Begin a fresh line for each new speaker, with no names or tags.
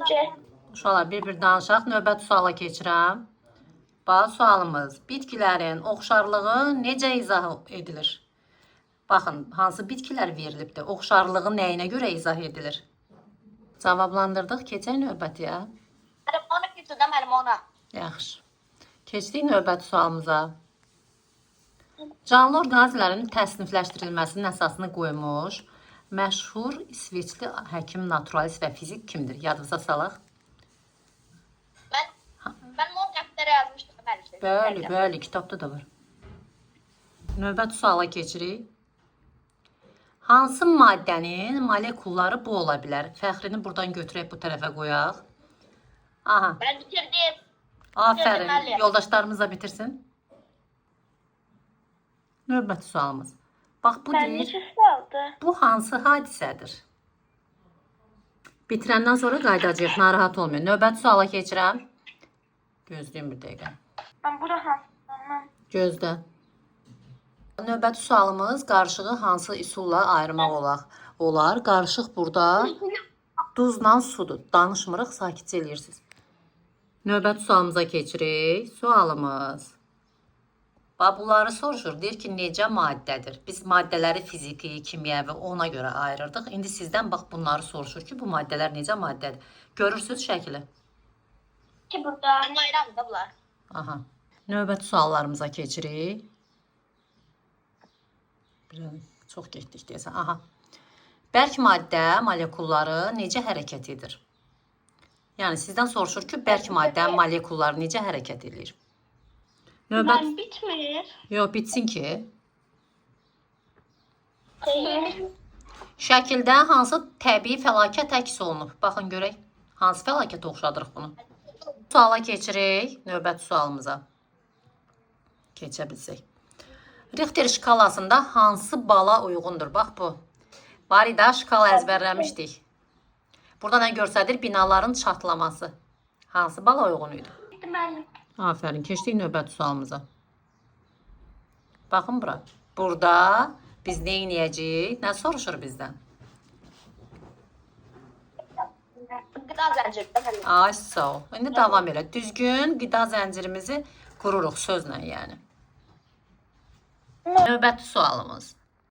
C.
Uşaqlar bir danışaq. Növbəti suala keçirəm. Bax sualımız. Bitkilərin oxşarlığı necə izah edilir? Baxın, hansı bitkilər verilibdir? Oxşarlığı nəyinə görə izah edilir? Cavablandırdıq. Keçək növbətiyə.
Müəllim ona keçirdim, müəllim ona.
Yaxşı. Keçdik növbəti sualımıza. Canlı orqanizmlərin təsnifləşdirilməsinin əsasını qoymuş məşhur İsveçli həkim, naturalist və fizik kimdir? Yadınıza salaq.
Ben onu dəftərə yazmışdım, müəllim.
Bəli, kitabda da var. Növbəti suala keçirik. Hansı maddənin molekulları bu ola bilər? Fəxrini buradan götürək, bu tərəfə qoyaq. Aha.
Ben bitirdim.
Aferin. Yoldaşlarımız da bitirsin. Növbəti sualımız. Bax bu deyir. Bu hansı hadisədir? Bitirəndən sonra qayıdacağıq. Narahat olmayın. Növbəti suala keçirəm. Gözləyin bir dəqiqə.
Ben burada hansı?
Gözlə. Növbəti sualımız qarışığı hansı üsulla ayırmaq olar? Qarışıq burada duzla sudur. Danışmırıq, sakitcə eləyirsiniz. Növbəti sualımıza keçirik. Sualımız. Bunları soruşur. Deyir ki, necə maddədir? Biz maddələri fiziki, kimyəvi ona görə ayırırdıq. İndi sizdən bax bunları soruşur ki, bu maddələr necə maddədir? Görürsünüz şəkili.
Ki burada. Ben ayıram da bunlar.
Aha. Növbəti suallarımıza keçirik. Çox getdik deyəsən. Aha. Bərk maddə molekulları necə hərəkət edir? Yəni sizdən soruşur ki, bərk maddə molekulları necə hərəkət edir?
Ben bitmir.
Yox, bitsin ki.
Değil.
Şəkildə hansı təbii fəlakət əks olunub? Baxın görək. Hansı fəlakətə oxşadırıq bunu? Suala keçirik. Növbəti sualımıza. Keçə bilsək. Richter şkalasında hansı bala uyğundur? Bax bu. Var idi, şkala əzbərləmişdik. Burada nə görsədir? Binaların çatlaması. Hansı bala uyğun idi?
Ben
Aferin. Keçdik növbəti sualımıza. Baxın bura. Burada biz nə edəcəyik? Nə soruşur bizdən?
gıda zənciri.
Ay, sağ ol. İndi davam elə. Düzgün qida zəncirimizi qururuq sözlə, yəni. Növbəti sualımız.